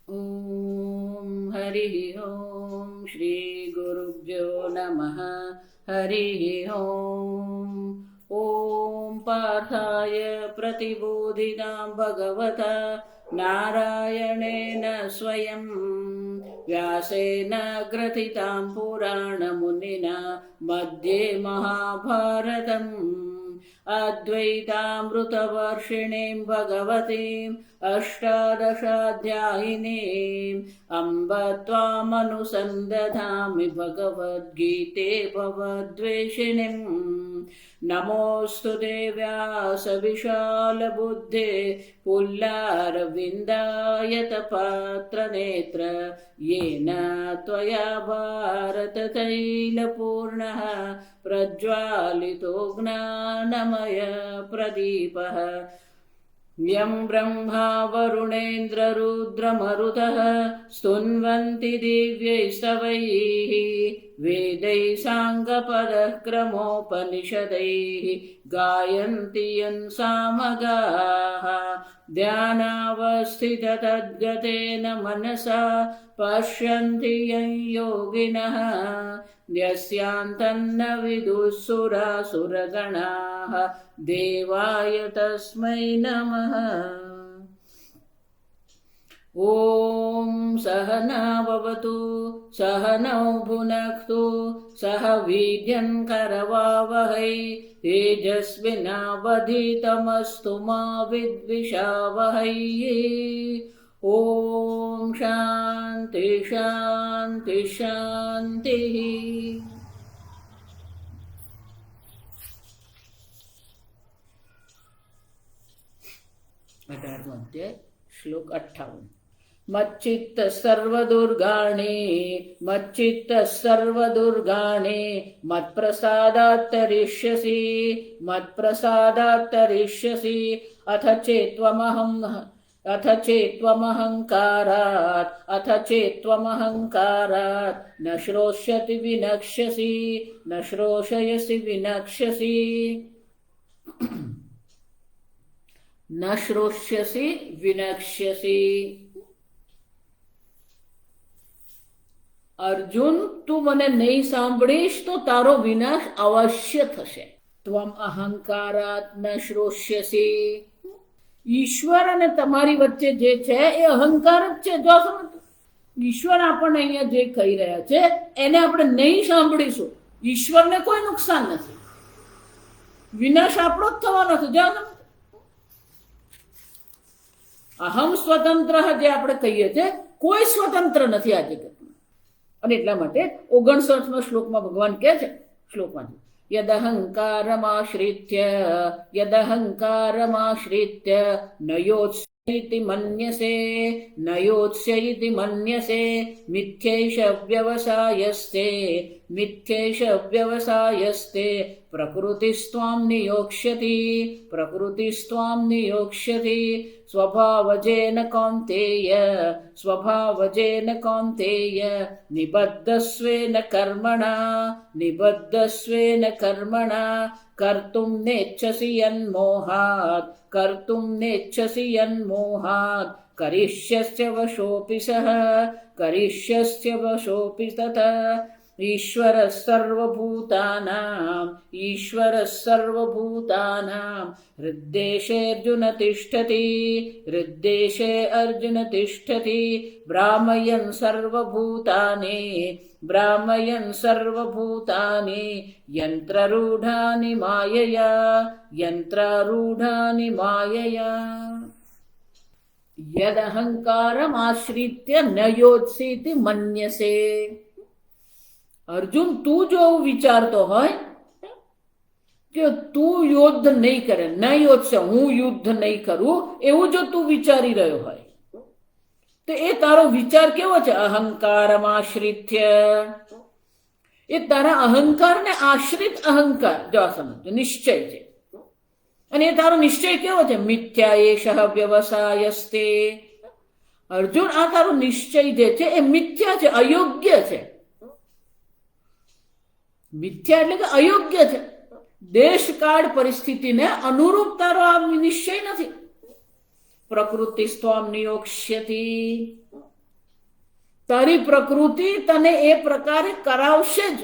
ॐ हरिः ॐ श्री गुरुभ्यो नमः। हरिः ॐ पार्थाय प्रतिबोधितां भगवता नारायणेन स्वयं व्यासेन ग्रथितां पुराणमुनिना मध्ये महाभारतम् अद्वैतामृतवर्षिणीं भगवतीम् अष्टादशाध्यायिनीम् अम्ब त्वामनुसन्दधामि भगवद्गीते भवद्वेषिणीम्। नमोऽस्तु देव्यास विशालबुद्धे पुल्लारविन्दायतपात्रनेत्र येन त्वया भारततैलपूर्णः प्रज्वालितो ज्ञानमय प्रदीपः। यं ब्रह्मा वरुणेन्द्ररुद्रमरुतः स्तुन्वन्ति दिव्यैस्तवैः वेदैः साङ्गपदः क्रमोपनिषदैः गायन्ति यं सामगाः। ध्यानावस्थिततद्गतेन मनसा पश्यन्ति यं योगिनः यस्यान्तन्न विदुःसुरासुरगणाः देवाय तस्मै नमः। ॐ सहना भवतु सहनौ भुनक्तु सह वीर्यं करवावहै तेजस्विनावधीतमस्तु मा विद्विषावहै। ॐ शान्ति शान्ति शान्तिः। 18वां अध्याय श्लोक 58। मच्चित्त सर्वदुर्गाणि मत्प्रसादात् तरिष्यसि अथ चेत्त्वमहङ्कारात् न श्रोष्यसि विनक्ष्यसि। अर्जुन, તું મને નહીં સાંભળીશ તો તારો વિનાશ અવશ્ય થશે. ત્વમ અહંકારાત ન શ્રોષ્યસી. ઈશ્વર અને તમારી વચ્ચે જે છે એ અહંકાર જ છે. જો સમજ, ઈશ્વર આપણને અહીંયા જે કહી રહ્યા છે એને આપણે નહીં સાંભળીશું. ઈશ્વરને કોઈ નુકસાન નથી, વિનાશ આપણો જ થવાનો છે. જો સમજ, અહમ સ્વતંત્ર જે આપણે કહીએ છીએ, કોઈ સ્વતંત્ર નથી આ જગતમાં. અને એટલા માટે 59મા શ્લોકમાં ભગવાન કહે છે, શ્લોકમાં યદહંકારમાશ્રિત્ય નયોત્સ્યૈતિ મન્યસે મિથ્યૈષ વ્યવસાયસ્તે પ્રકૃતિસ્ત્વામ નિયોક્ષ્યતિ સ્વભાવજેન કૌન્તેય નિબદ્ધસ્વેન કર્મણા કર્તુમ નેચ્છસि યન્મોહાत् કરિષ્યસ્ય વશોऽપि તતઃ ईश्वरः सर्वभूतानां हृद्देशे अर्जुन तिष्ठति भ्रामयन् सर्वभूतानि यन्त्रारूढानि मायया यदहंकारमाश्रित्य न योत्सीति मन्यसे। अर्जुन, તું જો વિચારતો હોય કે તું યુદ્ધ નહીં કરે, ન યોત્સે, હું યુદ્ધ નહીં કરું, એવું જો તું વિચારી રહ્યો હોય તો એ તારો વિચાર કેવો છે? અહંકારમાશ્રિત્ય, એ તારા અહંકારને આશ્રિત અહંકાર. જો સમજ, નિશ્ચય છે. અને એ તારો નિશ્ચય કેવો છે? મિથ્યા એષઃ વ્યવસાયસ્તે. અર્જુન, આ તારો નિશ્ચય જે છે એ મિથ્યા છે, અયોગ્ય છે. મિથ્યા એટલે કે અયોગ્ય છે. દેશકાળ પરિસ્થિતિને અનુરૂપ તારો આ નિશ્ચય નથી. પ્રકૃતિ સ્વામ નિયોક્ષ્યતિ, તારી પ્રકૃતિ તને એ પ્રકારે કરાવશે જ.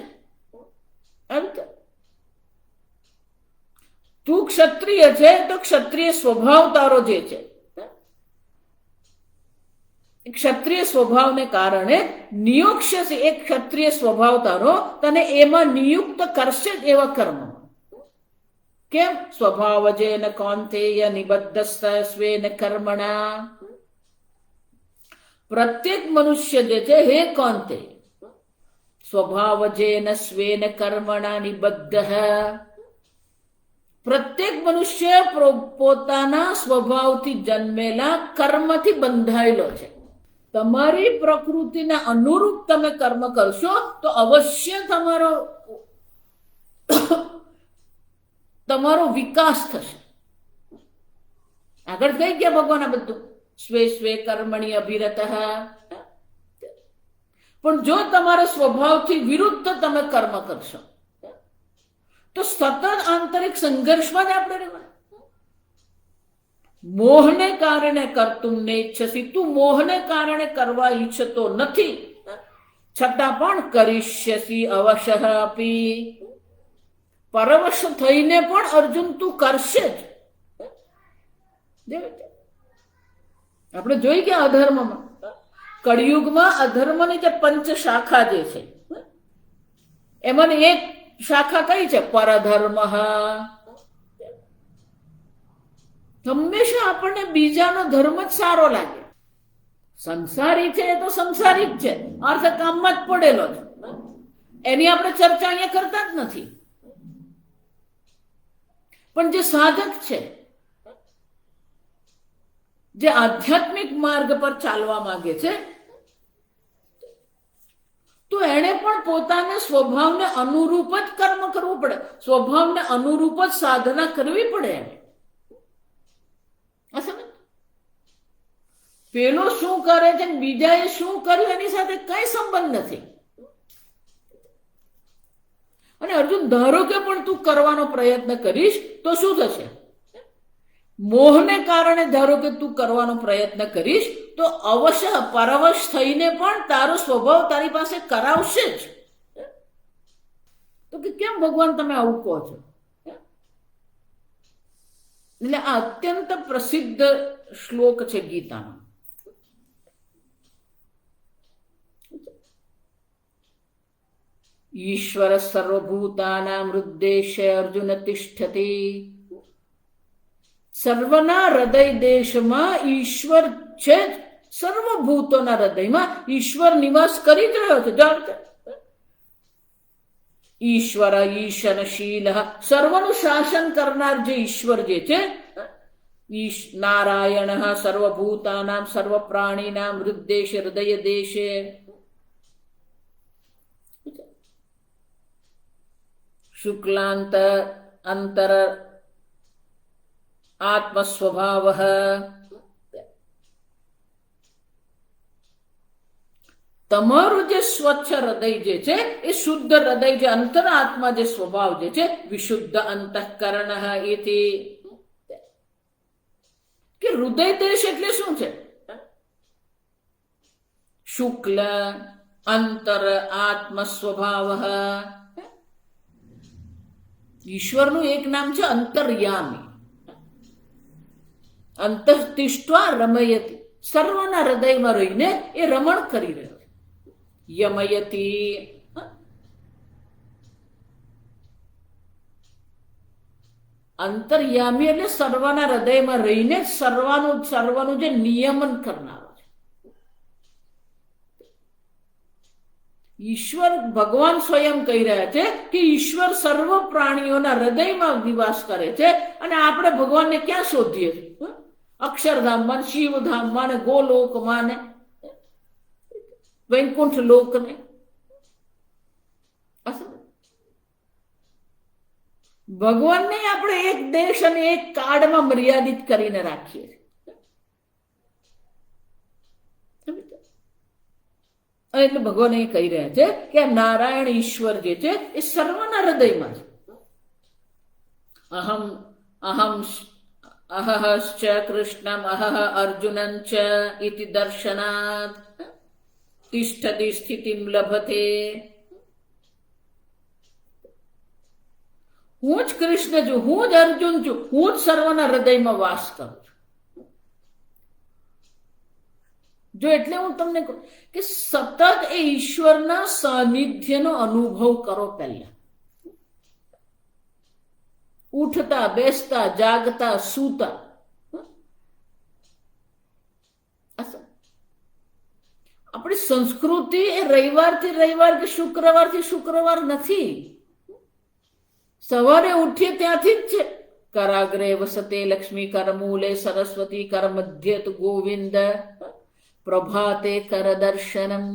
તું ક્ષત્રિય છે તો ક્ષત્રિય સ્વભાવ તારો જે છે, ક્ષત્રિય સ્વભાવને કારણે નિયોક્ષ્ય છે, એક ક્ષત્રિય સ્વભાવ તારો તને એમાં નિયુક્ત કરશે જ એવા કર્મ. કેમ? સ્વભાવજેન કૌંતેય નિબદ્ધ સ્વેન કર્મણા. પ્રત્યેક મનુષ્ય જે છે, હે કૌંતેય, સ્વભાવજેન સ્વેન કર્મણા નિબદ્ધ. પ્રત્યેક મનુષ્ય પોતાના સ્વભાવથી જન્મેલા કર્મથી બંધાયેલો છે. તમારી પ્રકૃતિના અનુરૂપ તમે કર્મ કરશો તો અવશ્ય તમારો વિકાસ થશે. આગળ કઈ ગયા ભગવાન આ બધું? સ્વે સ્વે કર્મણી અભિરત. પણ જો તમારા સ્વભાવથી વિરુદ્ધ તમે કર્મ કરશો તો સતત આંતરિક સંઘર્ષમાં જ આપણે રહેવાના. મોહને કારણે કરતું ને ઈચ્છસી, તું મોહને કારણે કરવા ઈચ્છતો નથી, છતાં પણ કરીષ્યસી અવશઃ અપી. પરવશ થઈને પણ અર્જુન તું કરશે જ. આપણે જોઈ ગયા અધર્મમાં, કળિયુગમાં અધર્મની જે પંચ શાખા જે છે એમાંની એક શાખા કઈ છે? પરધર્મ. હંમેશા આપણને બીજાનો ધર્મ જ સારો લાગે. સંસારી છે એ તો સંસારી જ છે, અર્થ કામમાં જ પડેલો છે, એની આપણે ચર્ચા અહીંયા કરતા જ નથી. પણ જે સાધક છે, જે આધ્યાત્મિક માર્ગ પર ચાલવા માંગે છે, તો એણે પણ પોતાના સ્વભાવને અનુરૂપ જ કર્મ કરવું પડે, સ્વભાવને અનુરૂપ જ સાધના કરવી પડે. પેલો શું કરે છે બીજાએ શું કર્યું એની સાથે કઈ સંબંધ નથી. અને અર્જુન, ધારો કે પણ તું કરવાનો પ્રયત્ન કરીશ તો શું થશે? મોહને કારણે ધારો કે તું કરવાનો પ્રયત્ન કરીશ તો અવશ્ય પરવશ થઈને પણ તારો સ્વભાવ તારી પાસે કરાવશે જ. તો કે કેમ ભગવાન તમે આવું કહો છો? એટલે આ અત્યંત પ્રસિદ્ધ શ્લોક છે ગીતાનો. ઈશ્વર સર્વભૂતાનાં હૃદ્દેશે અર્જુન તિષ્ઠતિ. સર્વના હૃદય દેશમાં ઈશ્વર છે જ, સર્વભૂતોના હૃદયમાં ઈશ્વર નિવાસ કરી જ રહ્યો છે. ઈશ્વર ઈશનશીલ, સર્વનું શાસન કરનાર જે ઈશ્વર જે છે, નારાયણ સર્વભૂતાનાં સર્વ પ્રાણીનાં હૃદ્દેશે હૃદય દેશે. શુક્લાંત અંતર આત્મસ્વભાવ. તમારું જે સ્વચ્છ હૃદય જે છે એ શુદ્ધ હૃદય, જે અંતરાત્મા જે સ્વભાવ જે છે, વિશુદ્ધ અંતઃકરણ. એથી કે હૃદય દેશ એટલે શું છે? શુક્લ અંતર આત્મ સ્વભાવ. ઈશ્વરનું એક નામ છે અંતર્યામી. અંતઃતિષ્ઠ્વા રમયતિ, સર્વના હૃદયમાં રહીને એ રમણ કરી રહ્યો છે. યમયતિ, અંતર્યામી એટલે સર્વના હૃદયમાં રહીને સર્વનું જે નિયમન કરનારો છે. ઈશ્વર ભગવાન સ્વયં કહી રહ્યા છે કે ઈશ્વર સર્વ પ્રાણીઓના હૃદયમાં નિવાસ કરે છે. અને આપણે ભગવાનને ક્યાં શોધીએ છીએ? અક્ષરધામમાં, શિવધામમાં, ને ગોલોકમાં, ને વૈકુંઠ લોકને. ભગવાનને આપણે એક દેશ અને એક કાળમાં મર્યાદિત કરીને રાખીએ છીએ. એટલે ભગવાન એ કહી રહ્યા છે કે નારાયણ ઈશ્વર જે છે એ સર્વના હૃદયમાં છે. અહશ્ચ કૃષ્ણમ અહહ અર્જુનં ચ ઇતિ દર્શનાત. તિષ્ઠતિ સ્થિતિમ લભતે. હું જ કૃષ્ણ છું, હું જ અર્જુન છું, હું જ સર્વના હૃદયમાં વાસ કરું છું. જો એટલે હું તમને કહું કે સતત એ ઈશ્વરના સાનિધ્યનો અનુભવ કરો. પહેલા ઉઠતા, બેસતા, જાગતા, સૂતા. આપણી સંસ્કૃતિ એ રવિવારથી રવિવાર કે શુક્રવારથી શુક્રવાર નથી. સવારે ઉઠીએ ત્યાંથી જ છે. કરાગ્રે વસતે લક્ષ્મી, કરમૂલે સરસ્વતી, કર મધ્ય તુ ગોવિંદ, પ્રભાતે કર દર્શનમ.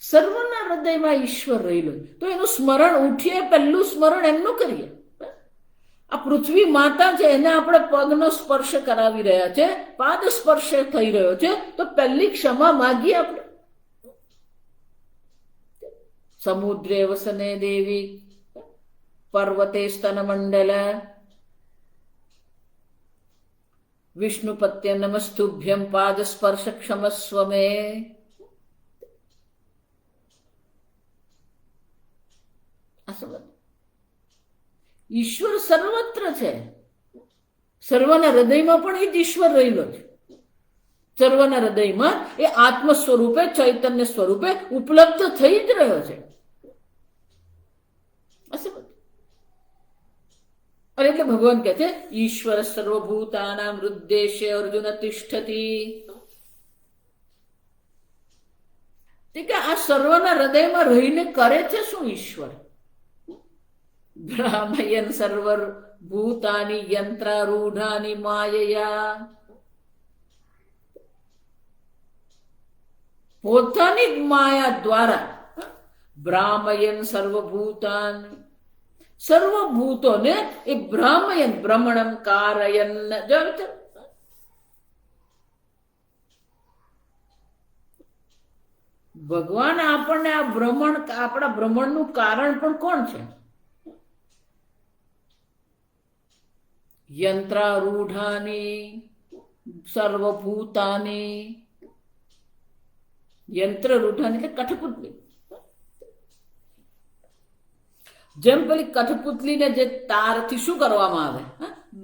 સર્વના હૃદયમાં ઈશ્વર રહેલો, તો એનું સ્મરણ ઉઠીએ, પહેલું સ્મરણ એમનું કરીએ. આ પૃથ્વી માતા છે, એને આપણે પગનો સ્પર્શ કરાવી રહ્યા છે, પાદ સ્પર્શ થઈ રહ્યો છે, તો પહેલી ક્ષમા માગીએ આપણે. સમુદ્રે વસને દેવી, પર્વતે સ્તન મંડલ, વિષ્ણુપત્ય નમસ્તુભ્યમ, પાદ સ્પર્શ ક્ષમસ્વ મે. ઈશ્વર સર્વત્ર છે. સર્વના હૃદયમાં પણ એ જ ઈશ્વર રહેલો છે. સર્વના હૃદયમાં એ આત્મ સ્વરૂપે, ચૈતન્ય સ્વરૂપે ઉપલબ્ધ થઈ જ રહ્યો છે. અને એટલે ભગવાન કહે છે ઈશ્વર સર્વભૂતાનામ હૃદ્દેશે અર્જુન તિષ્ઠતિ. કે આ સર્વના હૃદયમાં રહીને કરે છે શું ઈશ્વર? ભ્રામયન સર્વર ભૂતાની યંત્રારૂઢાની માયયા. પોતાની જ માયા દ્વારા ભ્રામયન સર્વભૂતાન, સર્વભૂતોને એ ભ્રામયન, ભ્રમણમ કારયન. ભગવાન આપણને આ ભ્રમણ, આપણા ભ્રમણનું કારણ પણ કોણ છે? યંત્રારૂઢાની સર્વભૂતાની. યંત્ર રૂઢાની એટલે કઠપુતલી. જેમ પેલી કઠપુતલીને જે તારથી શું કરવામાં આવે,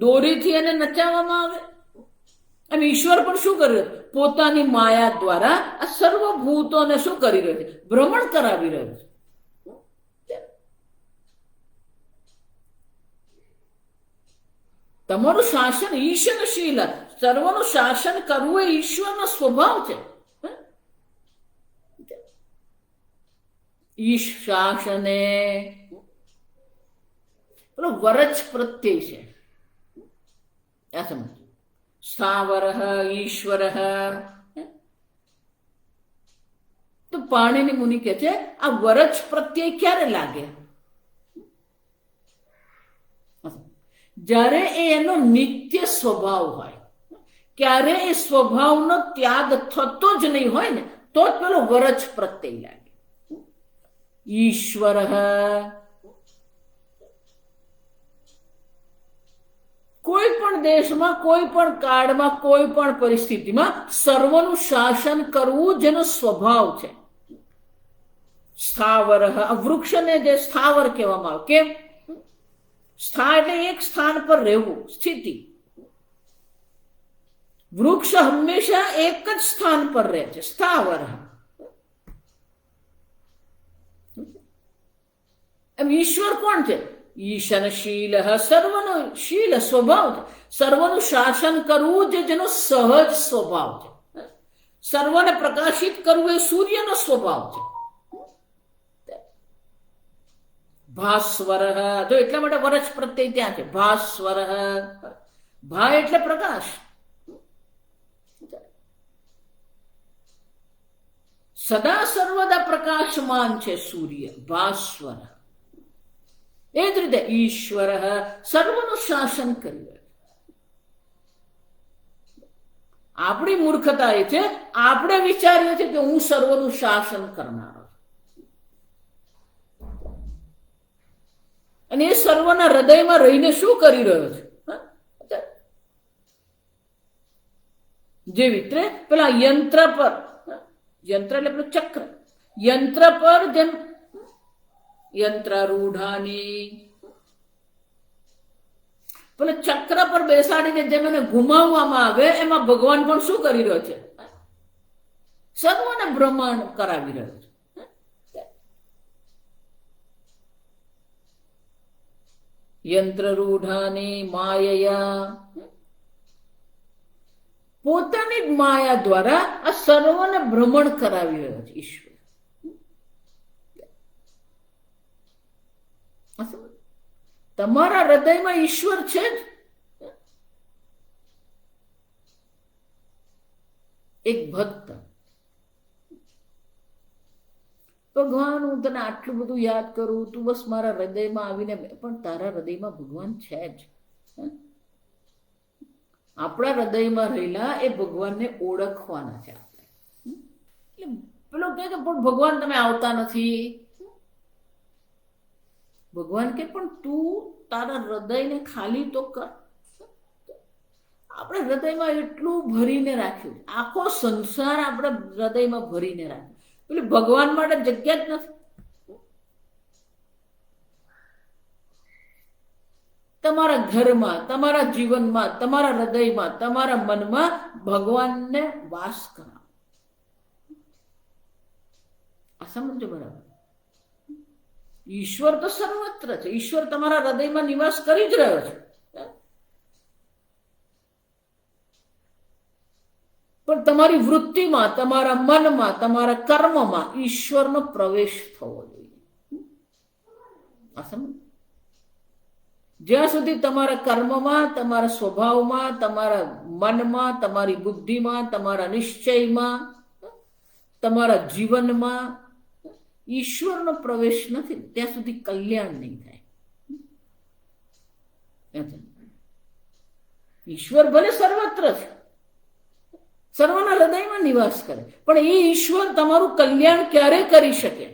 દોરીથી એને નચાવવામાં આવે, એમ ઈશ્વર પણ શું કર્યું? પોતાની માયા દ્વારા આ સર્વભૂતોને શું કરી રહ્યો છે? ભ્રમણ કરાવી રહ્યો છે. તમારું શાસન ઈશનશીલ, સર્વનું શાસન કરવું એ ઈશ્વરનો સ્વભાવ છે. ઈશ શાસને પેલો વરચ પ્રત્યય છે, આ સમજ. સ્થાવર ઈશ્વર. તો પાણીની મુનિ કહે છે આ વરચ પ્રત્યય ક્યારે લાગે? જ્યારે એનો નિત્ય સ્વભાવ હોય. ક્યારે એ સ્વભાવનો ત્યાગ થતો જ નહીં હોય ને, તો જ પેલો વરચ પ્રત્યય લાગે. ઈશ્વર કોઈ પણ દેશમાં, કોઈ પણ કાળમાં, કોઈ પણ પરિસ્થિતિમાં સર્વનું શાસન કરવું જેનો સ્વભાવ છે. સ્થાવર, વૃક્ષને જે સ્થાવર કહેવામાં આવે. કેમ? સ્થા એટલે એક સ્થાન પર રહેવું, સ્થિતિ. વૃક્ષ હંમેશા એક જ સ્થાન પર રહે છે, સ્થાવર. એમ ઈશ્વર કોણ છે? ઈશનશીલ, સર્વનો શીલ સ્વભાવ છે. સર્વનું શાસન કરવું જેનો સહજ સ્વભાવ છે. સર્વને પ્રકાશિત કરવું એ સૂર્યનો સ્વભાવ છે. ભાસ્વર, જો એટલા માટે વરચ પ્રત્યય ત્યાં છે. ભાસ્વર, ભા એટલે પ્રકાશ. સદા સર્વદા પ્રકાશમાન છે સૂર્ય, ભાસ્વર. એ જ રીતે ઈશ્વર સર્વનું શાસન કર્યું. આપણી મૂર્ખતા એ છે, આપણે વિચારીએ છીએ કે હું સર્વનું શાસન કરનારો, અને એ સર્વના હૃદયમાં રહીને શું કરી રહ્યો છે? જેવી રીતે પેલા યંત્ર પર, યંત્ર એટલે પેલું ચક્ર, યંત્ર પર જેમ યંત્રારૂઢાની, પેલા ચક્ર પર બેસાડીને જેમ એને ઘુમાવવામાં આવે, એમાં ભગવાન પણ શું કરી રહ્યો છે? સર્વને ભ્રમણ કરાવી રહ્યો છે. યંત્રરૂઢાની માયયા, પોતાની જ માયા દ્વારા આ સર્વને ભ્રમણ કરાવી રહ્યો છે ઈશ્વર. તમારા હૃદયમાં ઈશ્વર છે જ. એક ભક્ત, ભગવાન હું તને આટલું બધું યાદ કરું, તું બસ મારા હૃદયમાં આવીને, પણ તારા હૃદયમાં ભગવાન છે જ. આપણા હૃદયમાં રહેલા એ ભગવાનને ઓળખવાના છે આપણે. એટલે પેલો કહે કે પણ ભગવાન તમે આવતા નથી. ભગવાન કે પણ તું તારા હૃદયને ખાલી તો કર. આપણે હૃદયમાં એટલું ભરીને રાખ્યું, આખો સંસાર આપણે હૃદયમાં ભરીને રાખ્યું, એટલે ભગવાન માટે જગ્યા જ નથી. તમારા ઘરમાં, તમારા જીવનમાં, તમારા હૃદયમાં, તમારા મનમાં ભગવાનને વાસ કરાવો. આ સમજો બરાબર. ઈશ્વર તો સર્વત્ર છે, ઈશ્વર તમારા હૃદયમાં નિવાસ કરી જ રહ્યો છે, પણ તમારી વૃત્તિમાં, તમારા મનમાં, તમારા કર્મમાં ઈશ્વરનો પ્રવેશ થવો જોઈએ. આ સમજ. જ્યાં સુધી તમારા કર્મમાં, તમારા સ્વભાવમાં, તમારા મનમાં, તમારી બુદ્ધિમાં, તમારા નિશ્ચયમાં, તમારા જીવનમાં ઈશ્વરનો પ્રવેશ નથી, ત્યાં સુધી કલ્યાણ નહીં થાય. ઈશ્વર ભલે સર્વત્ર છે, સર્વના હૃદયમાં નિવાસ કરે, પણ એ ઈશ્વર તમારું કલ્યાણ ક્યારે કરી શકે?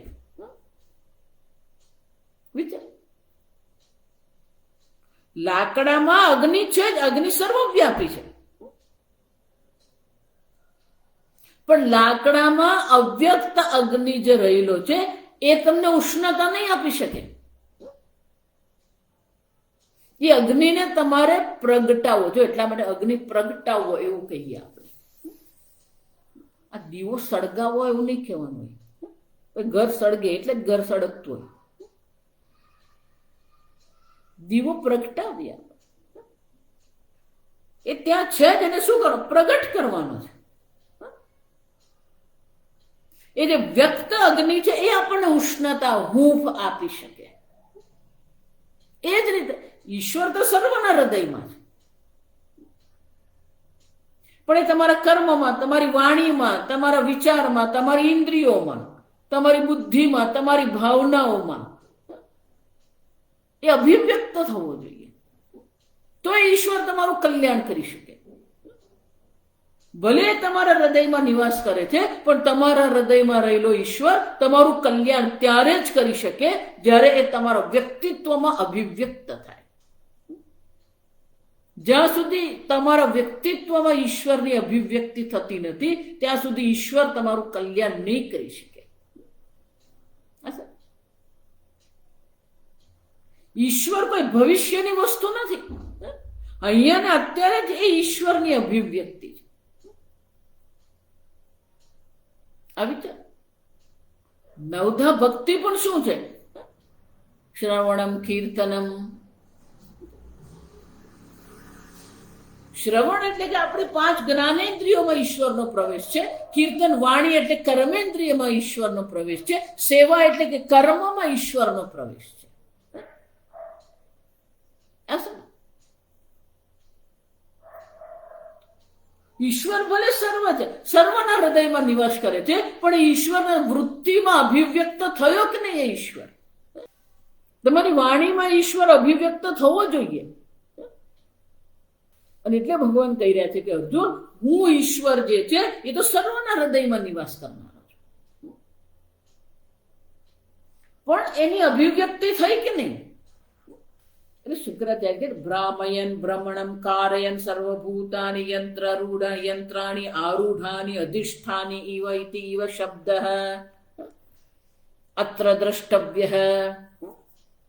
વિચાર. લાકડામાં અગ્નિ છે જ, અગ્નિ સર્વવ્યાપી છે, પણ લાકડામાં અવ્યક્ત અગ્નિ જે રહેલો છે એ તમને ઉષ્ણતા નહીં આપી શકે. એ અગ્નિને તમારે પ્રગટાવો છો, એટલા માટે અગ્નિ પ્રગટાવો એવું કહીએ આપણે. આ દીવો સળગાવો એવું નહીં કહેવાનું હોય. ઘર સળગે એટલે જ ઘર સળગતું હોય. દીવો પ્રગટાવ્યા એ ત્યાં છે જ, એને શું કરો? પ્રગટ કરવાનો છે. એ જે વ્યક્ત અગ્નિ છે એ આપણને ઉષ્ણતા, હૂંફ આપી શકે. એ જ રીતે ઈશ્વર તો સર્વના હૃદયમાં છે, પણ એ તમારા કર્મમાં, તમારી વાણીમાં, તમારા વિચારમાં, તમારી ઇન્દ્રિયોમાં, તમારી બુદ્ધિમાં, તમારી ભાવનાઓમાં એ અભિવ્યક્ત થવો જોઈએ. તો એ ઈશ્વર તમારું કલ્યાણ કરી શકે. ભલે તમારા હૃદયમાં નિવાસ કરે છે, પણ તમારા હૃદયમાં રહેલો ઈશ્વર તમારું કલ્યાણ ત્યારે જ કરી શકે જ્યારે એ તમારા વ્યક્તિત્વમાં અભિવ્યક્ત થાય. જ્યાં સુધી તમારા વ્યક્તિત્વમાં ઈશ્વરની અભિવ્યક્તિ થતી નથી, ત્યાં સુધી ઈશ્વર તમારું કલ્યાણ નહીં કરી શકે. ઈશ્વર કોઈ ભવિષ્યની વસ્તુ નથી. અહીંયા ને અત્યારે જ એ ઈશ્વરની અભિવ્યક્તિ છે. આવી નવધા ભક્તિ પણ શું છે? શ્રવણમ કીર્તનમ. શ્રવણ એટલે કે આપણી 5 જ્ઞાનેન્દ્રિયોમાં ઈશ્વરનો પ્રવેશ છે. કીર્તન વાણી એટલે કર્મેન્દ્રિયમાં ઈશ્વરનો પ્રવેશ છે. સેવા એટલે કે કર્મમાં ઈશ્વરનો પ્રવેશ છે. ઈશ્વર ભલે સર્વ છે, સર્વના હૃદયમાં નિવાસ કરે છે, પણ ઈશ્વરના વૃત્તિમાં અભિવ્યક્ત થયો કે નહીં? એ ઈશ્વર તમારી વાણીમાં ઈશ્વર અભિવ્યક્ત થવો જોઈએ. અને એટલે ભગવાન કહી રહ્યા છે કે અર્જુન, હું ઈશ્વર જે છે એ તો સર્વના હૃદયમાં નિવાસ કરનારો છું, પણ એની અભિવ્યક્તિ થઈ કે નહીં? એટલે શુક્રાચાર્ય ભ્રામયન ભ્રમણમ કારયન સર્વભૂતાની યંત્રરૂઢ યંત્રાણી આરૂઢાની અધિષ્ઠાની ઇવ ઇતિ ઇવ શબ્દ અત્ર દ્રષ્ટવ્ય.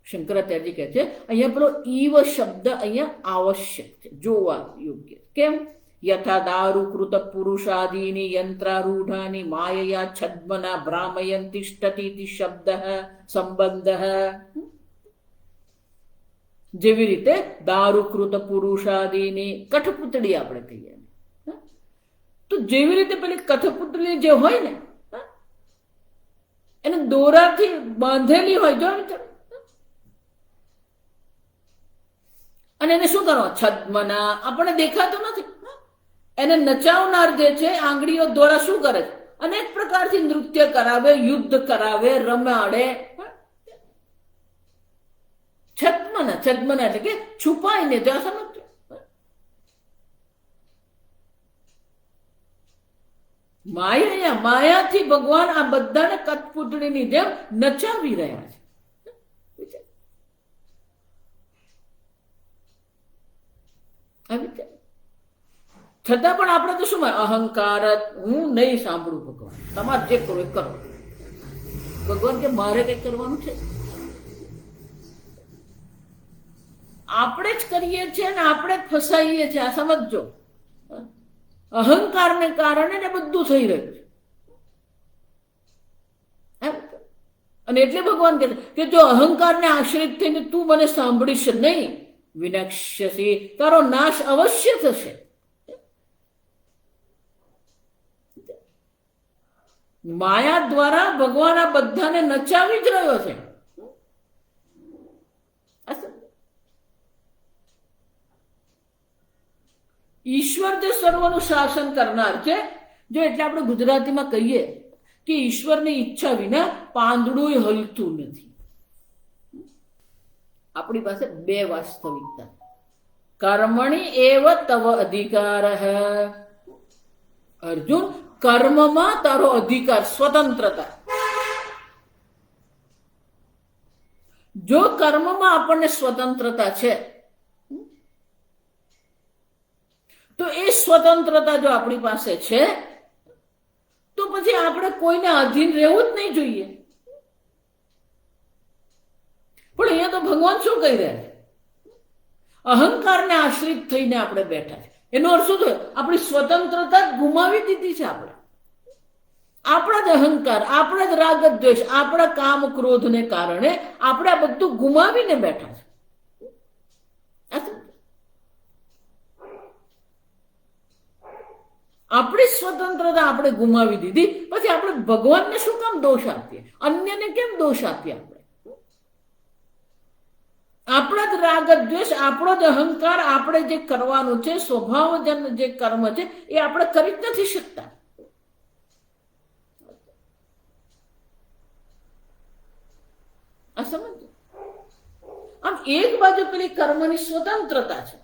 શંકરાચાર્યજી કહે છે અહીંયા પેલો ઈવ શબ્દ અહીંયા આવશ્યક છે, જોવા યોગ્ય. કેમ? યથા દારૂકૃત પુરુષાદીની યંત્રારૂઢાની માયયા છદ્મના ભ્રામયન તિષ્ઠતી શબ્દ સંબંધ. જેવી રીતે દારૂકૃત પુરુષાદીની કઠપુતળી આપણે કહીએ, તો જેવી રીતે પેલી કઠપુતળી જે હોય ને એને દોરાથી બાંધેલી હોય, જો અને એને શું કરો? છદ્મના, આપણને દેખાતું નથી, એને નચાવનાર જે છે આંગળીઓ દ્વારા શું કરે છે? અનેક પ્રકારથી નૃત્ય કરાવે, યુદ્ધ કરાવે, રમાડે. છદ્મના, છદ્મના એટલે કે છુપાઈને ત્યાં સમજ. માયા, માયાથી ભગવાન આ બધાને કઠપુતળીની જેમ નચાવી રહ્યા છે. છતાં પણ આપણે તો શું અહંકાર, હું નહીં સાંભળું ભગવાન, તમારે જે કરો એ કરો. ભગવાન કે મારે કઈ કરવાનું છે? આપણે જ કરીએ છીએ ને આપણે જ ફસાઈએ છીએ. આ સમજો, અહંકારને કારણે ને બધું થઈ રહ્યું છે. અને એટલે ભગવાન કહે કે જો અહંકારને આશ્રિત થઈને તું મને સાંભળીશ નહીં, વિનક્ષ્યસી, તારો નાશ અવશ્ય થશે. માયા દ્વારા ભગવાન આ બધાને નચાવી જ રહ્યો છે. ઈશ્વર જે સર્વનું શાસન કરનાર છે, જો એટલે આપણે ગુજરાતીમાં કહીએ કે ઈશ્વરની ઈચ્છા વિના પાંદડું હલતું નથી. આપણી પાસે બે વાસ્તવિકતા. કર્મણી એવ તવ અધિકાર. અર્જુન, કર્મમાં તારો અધિકાર, સ્વતંત્રતા. જો કર્મમાં આપણને સ્વતંત્રતા છે તો એ સ્વતંત્રતા જો આપણી પાસે છે તો પછી આપણે કોઈને અધીન રહેવું જ નહીં જોઈએ. પણ અહીંયા તો ભગવાન શું કહી રહ્યા છે? અહંકારને આશ્રિત થઈને આપણે બેઠા છે. એનો અર્થ શું થયો? આપણી સ્વતંત્રતા ગુમાવી દીધી છે આપણે. આપણા જ અહંકાર, આપણા જ રાગ દ્વેષ, આપણા કામ ક્રોધને કારણે આપણે આ બધું ગુમાવીને બેઠા છે. આપણી સ્વતંત્રતા આપણે ગુમાવી દીધી, પછી આપણે ભગવાનને શું કામ દોષ આપીએ? અન્યને કેમ દોષ આપીએ? આપણા જ રાગ દ્વેષ, આપણો જ અહંકાર, આપણે જે કરવાનું છે સ્વભાવજન જે કર્મ છે એ આપણે કરી જ નથી શકતા. આ સમજો. આમ એક બાજુ પેલી કર્મની સ્વતંત્રતા છે,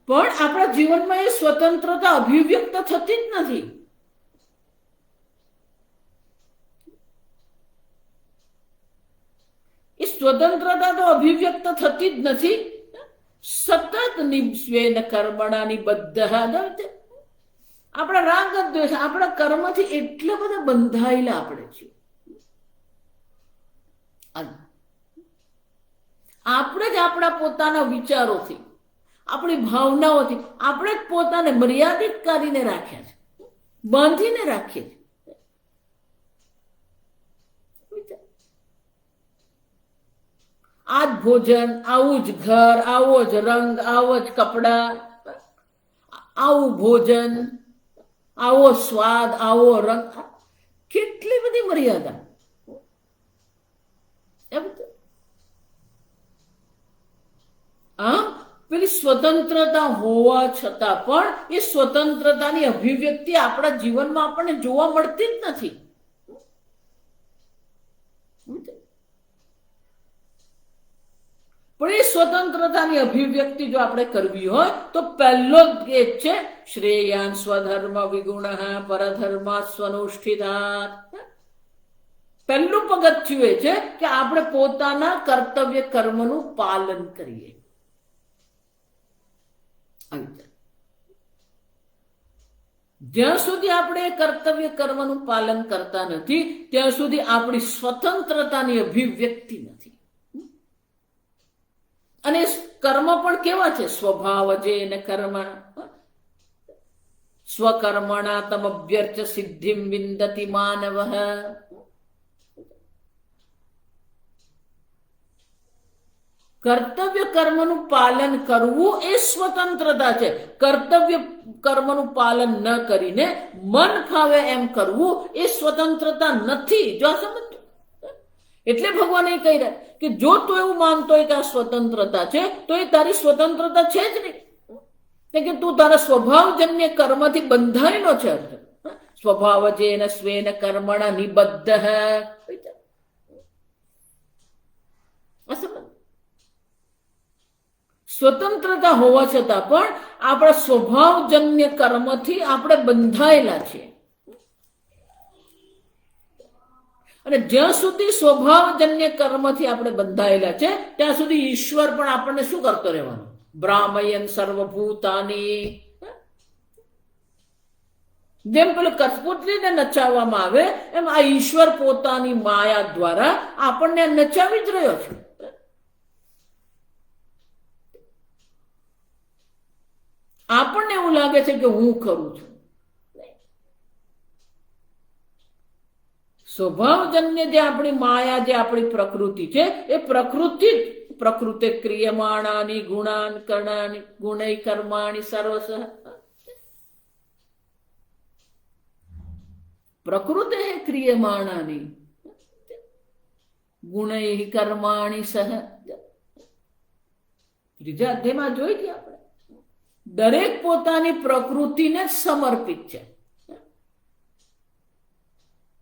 પણ આપણા જીવનમાં એ સ્વતંત્રતા અભિવ્યક્ત થતી જ નથી. એ સ્વતંત્રતા તો અભિવ્યક્ત થતી જ નથી. સતત નિસ્વેન કર્મણાની બદ્ધ. આપણા રાગ દ્વેષ, આપણા કર્મથી એટલા બધા બંધાયેલા આપણે છીએ. આપણે જ આપણા પોતાના વિચારોથી, આપણી ભાવનાઓથી આપણે જ પોતાને મર્યાદિત કરીને રાખ્યા છે, બાંધીને રાખીએ છીએ. આ જ ભોજન, આવું જ ઘર, આવો જ રંગ, આવો જ કપડા, આવું ભોજન, આવો સ્વાદ, આવો રંગ, કેટલી બધી મર્યાદા. આમ પેલી સ્વતંત્રતા હોવા છતાં પણ એ સ્વતંત્રતાની અભિવ્યક્તિ આપણા જીવનમાં આપણને જોવા મળતી જ નથી. પણ એ સ્વતંત્રતાની અભિવ્યક્તિ જો આપણે કરવી હોય તો પહેલો જ છે શ્રેયાન સ્વધર્મ વિગુણ પરધર્મ સ્વનુષ્ઠિતાત. પહેલું પગથિયું એ છે કે આપણે પોતાના કર્તવ્ય કર્મનું પાલન કરીએ. જ્યાં સુધી આપણે કર્તવ્ય કર્મનું પાલન કરતા નથી ત્યાં સુધી આપણી સ્વતંત્રતાની અભિવ્યક્તિ નથી. અને કર્મ પણ કેવા છે? સ્વભાવ જેન કર્મણા સ્વકર્મણા તમભ્યર્ચ સિદ્ધિમ વિંદતિ માનવ. કર્તવ્ય કર્મનું પાલન કરવું એ સ્વતંત્રતા છે. કર્તવ્ય કર્મનું પાલન ન કરીને મન ફાવે એમ કરવું એ સ્વતંત્રતા નથી. જો આ સમજ, એટલે ભગવાન એ કહી રહ્યા કે જો તું એવું માનતો હોય કે આ સ્વતંત્રતા છે તો એ તારી સ્વતંત્રતા છે જ નહીં, કે તું તારા સ્વભાવજન્ય કર્મથી બંધાયેલો છે. સ્વભાવ જેન સ્વેન કર્મણા નિબદ્ધ. સ્વતંત્રતા હોવા છતાં પણ આપણા સ્વભાવજન્ય કર્મથી આપણે બંધાયેલા છીએ. અને જ્યાં સુધી સ્વભાવજન્ય કર્મથી આપણે બંધાયેલા છે ત્યાં સુધી ઈશ્વર પણ આપણને શું કરતો રહેવાનો? બ્રાહ્મયન સર્વભૂતાની. જેમ પેલું કઠપુતળીને નચાવવામાં આવે એમ આ ઈશ્વર પોતાની માયા દ્વારા આપણને નચાવી જ રહ્યો છે. આપણને એવું લાગે છે કે હું કરું છું. સ્વભાવજન્ય જે આપણી માયા, જે આપણી પ્રકૃતિ છે એ પ્રકૃતિ ક્રિયમાણાની ગુણાન કર્ણાની ગુણૈ કર્માણી સર્વસ. પ્રકૃતિ ક્રિયમાણાની ગુણૈ કર્માણી સહ. ત્રીજા અધ્યાયમાં જોઈ ગયા આપણે. દરેક પોતાની પ્રકૃતિને સમર્પિત છે.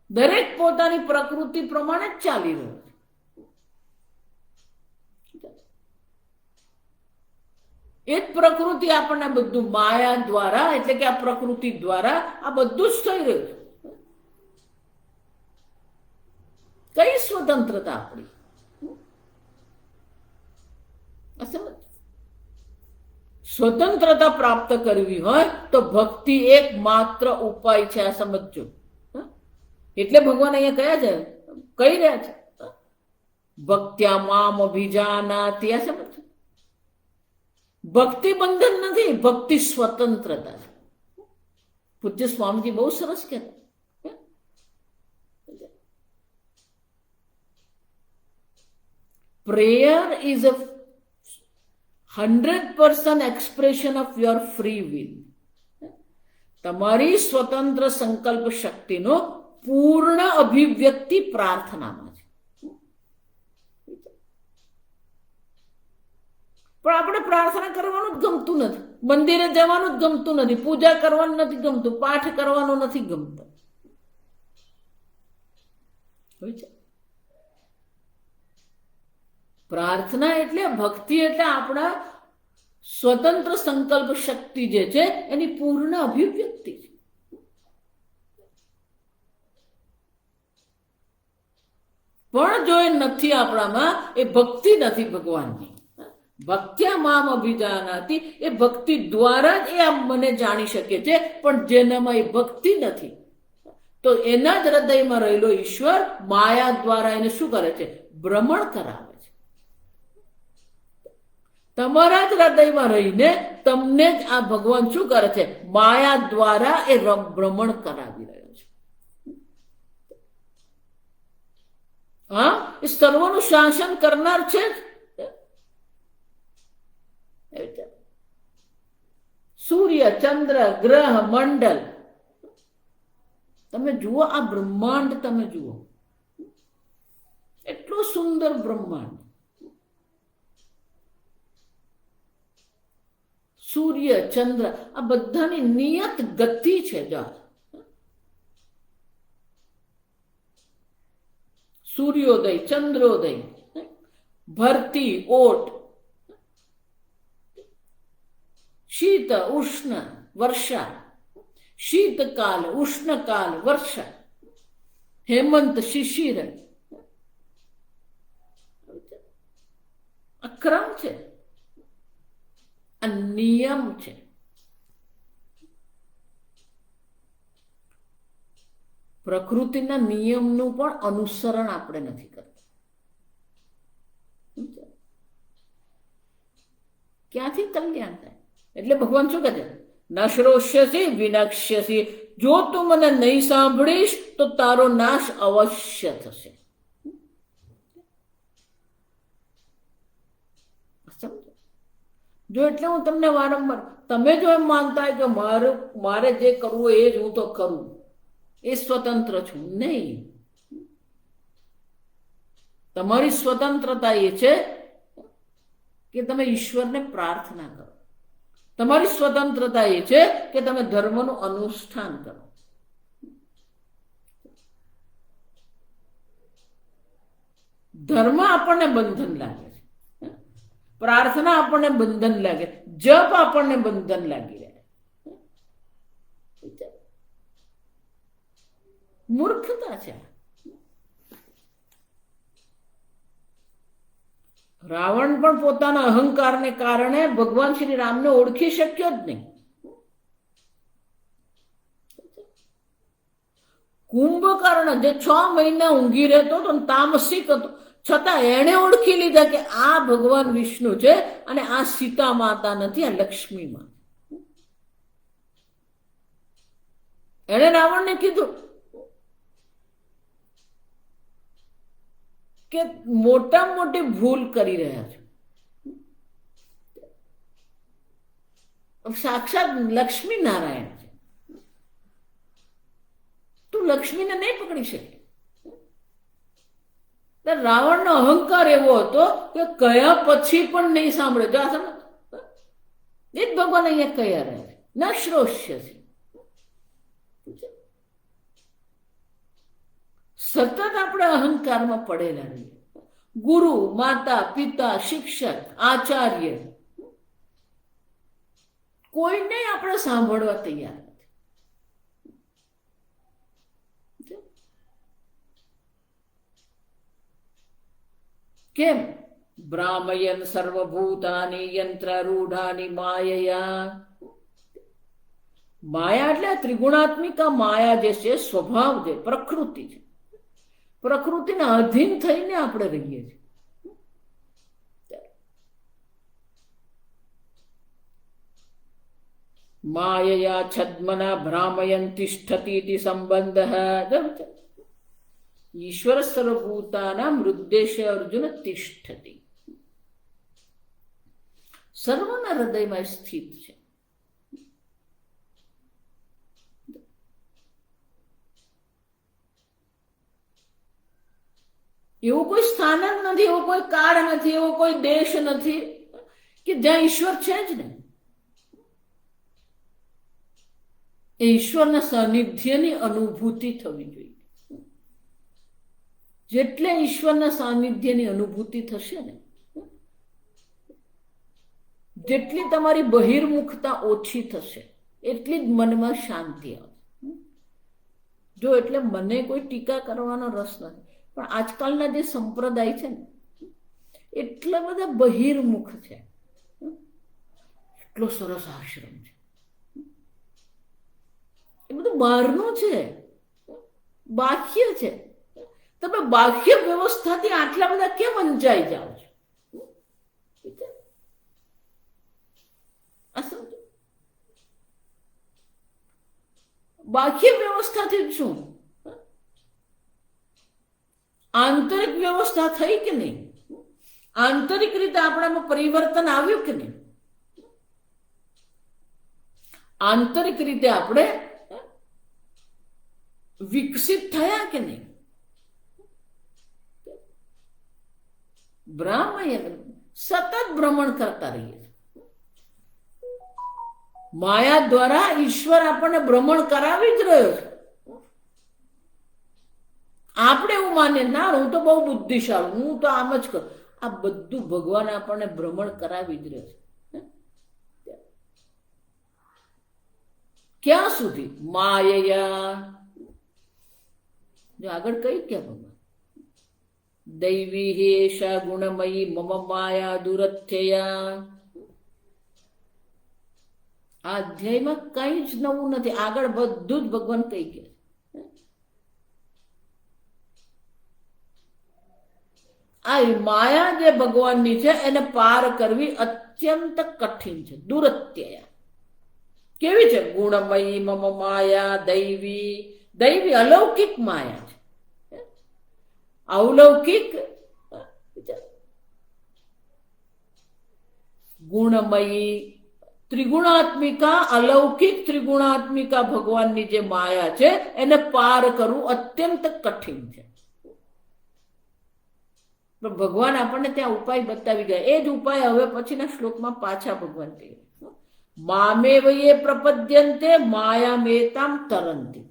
દરેક પોતાની પ્રકૃતિ પ્રમાણે જ ચાલી રહ્યું છે. એ જ પ્રકૃતિ આપણને બધું માયા દ્વારા, એટલે કે આ પ્રકૃતિ દ્વારા આ બધું જ થઈ રહ્યું છે. કઈ સ્વતંત્રતા આપણી? સ્વતંત્રતા પ્રાપ્ત કરવી હોય તો ભક્તિ એકમાત્ર ઉપાય છે. આ સમજો. એટલે ભગવાન અહીંયા કહી રહ્યા છે ભક્ત્યા મામ અભિજાનાતિ. આ સમજ, ભક્તિ બંધન નથી, ભક્તિ સ્વતંત્રતા છે. પૂજ્ય સ્વામીજી બહુ સરસ કહેતા, prayer is a 100% expression of your free will. તમારી સ્વતંત્ર સંકલ્પ શક્તિનો પૂર્ણ અભિવ્યક્તિ પ્રાર્થનામાં છે. પણ આપણે પ્રાર્થના કરવાનું જ ગમતું નથી, મંદિરે જવાનું જ ગમતું નથી, પૂજા કરવાનું નથી ગમતું, પાઠ કરવાનું નથી ગમતો. પ્રાર્થના એટલે ભક્તિ, એટલે આપણા સ્વતંત્ર સંકલ્પ શક્તિ જે છે એની પૂર્ણ અભિવ્યક્તિ છે. પણ જો એ નથી આપણામાં, એ ભક્તિ નથી ભગવાનની. ભક્ત્યા મામ અભિજાનાતિ, એ ભક્તિ દ્વારા જ એ મને જાણી શકે છે. પણ જેનામાં એ ભક્તિ નથી તો એના જ હૃદયમાં રહેલો ઈશ્વર માયા દ્વારા એને શું કરે છે? ભ્રમણ કરાવે છે. તમારા જ હૃદયમાં રહીને તમને જ આ ભગવાન શું કરે છે? માયા દ્વારા એ ભ્રમણ કરાવી રહ્યો છે. હા, એ સર્વનું શાસન કરનાર છે. સૂર્ય, ચંદ્ર, ગ્રહ, મંડળ, તમે જુઓ આ બ્રહ્માંડ, તમે જુઓ એટલું સુંદર બ્રહ્માંડ. સૂર્ય, ચંદ્ર, આ બધાની નિયત ગતિ છે. સૂર્યોદય, ચંદ્રોદય, ભરતી, ઓટ, શીત, ઉષ્ણ, વર્ષા, શીતકાલ, ઉષ્ણકાલ, વર્ષા, હેમંત શિશિર, આ ક્રમ છે, આ નિયમ છે. પ્રકૃતિના નિયમનું પણ અનુસરણ આપણે નથી કરતા. ક્યાંથી કલ્યાણ થાય? એટલે ભગવાન શું કહે છે? ન શ્રોષ્યસી વિનક્ષ્યસી, જો તું મને નહીં સાંભળીશ તો તારો નાશ અવશ્ય થશે. જો એટલે હું તમને વારંવાર, તમે જો એમ માનતા હોય કે મારે જે કરવું એ જ હું તો કરું, એ સ્વતંત્ર છું, નહીં. તમારી સ્વતંત્રતા એ છે કે તમે ઈશ્વરને પ્રાર્થના કરો. તમારી સ્વતંત્રતા એ છે કે તમે ધર્મનું અનુષ્ઠાન કરો. ધર્મ આપણને બંધન લાગે છે, પ્રાર્થના આપણને બંધન લાગે, જપ આપણને બંધન લાગી રહે. મૂર્ખતા છે. રાવણ પણ પોતાના અહંકારને કારણે ભગવાન શ્રી રામને ઓળખી શક્યો જ નહીં. કુંભકર્ણ જે 6 મહિના ઊંઘી રહેતો હતો, તામસિક હતો, છતાં એણે ઓળખી લીધા કે આ ભગવાન વિષ્ણુ છે અને આ સીતા માતા નથી, આ લક્ષ્મી માં. એણે રાવણને કીધું કે મોટામાં મોટી ભૂલ કરી રહ્યા છો. સાક્ષાત લક્ષ્મી નારાયણ છે, તું લક્ષ્મીને નહીં પકડી શકે. રાવણનો અહંકાર એવો હતો કે કયા પછી પણ નહીં સાંભળે. જો આ સમજ, એ જ ભગવાન અહીંયા કયા રહે છે, ન શ્રોષ્ય છે. સતત આપણે અહંકારમાં પડેલા રહીએ. ગુરુ, માતા, પિતા, શિક્ષક, આચાર્ય, કોઈને આપણે સાંભળવા તૈયાર નથી. કેમ? બ્રાહ્મયન સર્વભૂતાની યંત્રારૂઢાની માયયા. માયા એટલે ત્રિગુણાત્મિકા માયા જે છે, સ્વભાવ જે પ્રકૃતિ છે, પ્રકૃતિના અધીન થઈને આપણે રહીએ છીએ. માયયા છદ્મના ભ્રામયન તિષ્ઠતિ સંબંધ. ઈશ્વર સર્વભૂતાના મૃદ્દેશે અર્જુન તિષ્ઠતિ. સર્વના હૃદયમાં સ્થિત છે. એવું કોઈ સ્થાન જ નથી, એવો કોઈ કાળ નથી, એવો કોઈ દેશ નથી કે જ્યાં ઈશ્વર છે જ નહીં. એ ઈશ્વરના સાનિધ્યની અનુભૂતિ થવી જોઈએ. જેટલે ઈશ્વરના સાનિધ્યની અનુભૂતિ થશે ને, જેટલી તમારી બહિર્મુખતા ઓછી થશે, એટલી જ મનમાં શાંતિ આવશે. જો એટલે મને કોઈ ટીકા કરવાનો રસ નથી, પણ આજકાલના જે સંપ્રદાય છે ને, એટલા બધા બહિર્મુખ છે. એટલો સરસ આશ્રમ છે, એ બધું બહારનું છે, બાહ્ય છે. તમે બાહ્ય વ્યવસ્થાથી આટલા બધા કેમ વંચાઈ જાઓ છો? બાહ્ય વ્યવસ્થાથી શું? આંતરિક વ્યવસ્થા થઈ કે નહીં? આંતરિક રીતે આપણામાં પરિવર્તન આવ્યું કે નહીં? આંતરિક રીતે આપણે વિકસિત થયા કે નહીં? બ્રાહ્મણ સતત ભ્રમણ કરતા રહીએ. માયા દ્વારા ઈશ્વર આપણને ભ્રમણ કરાવી જ રહ્યો છે. આપણે એવું માને, ના હું તો બહુ બુદ્ધિશાળી, હું તો આમ જ કરું. આ બધું ભગવાન આપણને ભ્રમણ કરાવી જ રહ્યો છે. ક્યાં સુધી? માયા. જો આગળ કઈ ક્યાં ભગવાન દૈવી હેશા ગુણમયી મમ માયા દુરથ્યયા. આ અધ્યાયમાં કઈ જ નવું નથી, આગળ બધું જ ભગવાન કઈ કે આ માયા જે ભગવાનની છે એને પાર કરવી અત્યંત કઠિન છે. દુરત્યયા કેવી છે? ગુણમયી મમ માયા દૈવી. દૈવી અલૌકિક માયા છે, અવલૌકિક ગુણમયી ત્રિગુણાત્મિકા, અલૌકિક ત્રિગુણાત્મિકા ભગવાનની જે માયા છે એને પાર કરવું અત્યંત કઠિન છે. પણ ભગવાન આપણને ત્યાં ઉપાય બતાવી ગયા. એ જ ઉપાય હવે પછીના શ્લોકમાં પાછા ભગવાન કહે મામેવ યે પ્રપદ્યન્તે માયામેતામ તરંતિ.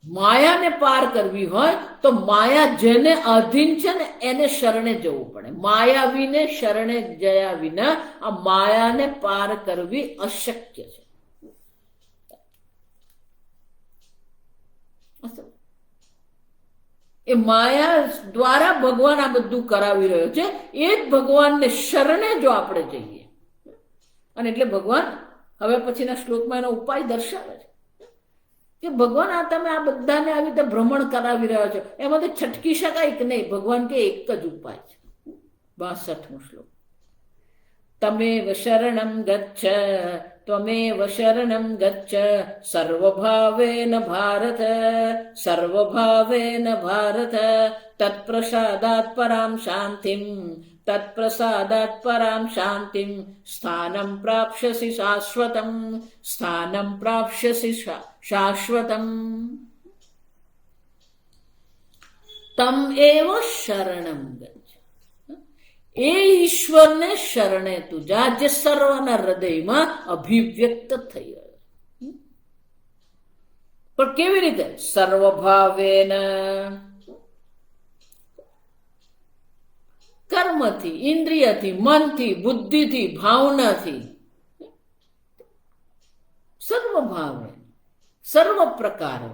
માયાને પાર કરવી હોય તો માયા જેને અધીન છે ને એને શરણે જવું પડે. માયાવીને શરણે જયા વિના આ માયાને પાર કરવી અશક્ય છે. એ માયા દ્વારા ભગવાન આ બધું કરાવી રહ્યો છે. એ જ ભગવાનને શરણે જો આપણે જઈએ, અને એટલે ભગવાન હવે પછીના શ્લોકમાં એનો ઉપાય દર્શાવે છે કે ભગવાન આ તમે આ બધાને આવી રીતે ભ્રમણ કરાવી રહ્યા છો, એમાંથી છટકી શકાય કે નહીં? ભગવાન કે એક જ ઉપાય છે. 62મો શ્લોક તમેવ શરણમ ગચ્છ ત્વમેવ શરણમ ગચ્છ સર્વભાવેન ભારત સર્વભાવેન ભારત તત્પ્રસાદાત પરામ શાંતિમ તત્પ્રસાદાત પરામ શાંતિમ સ્થાનમ પ્રાપ્સ્યસી શાશ્વતમ સ્થાનમ પ્રાપ્સ્યસી શાશ્વતમ તમ એવ શરણમ ગચ્છ. એ ઈશ્વરને શરણે તું જા જે સર્વના હૃદયમાં અભિવ્યક્ત થઈ રહ્યો. પણ કેવી રીતે? સર્વભાવેન, કર્મથી, ઇન્દ્રિયથી, મનથી, બુદ્ધિથી, ભાવનાથી, સર્વભાવે સર્વ પ્રકારે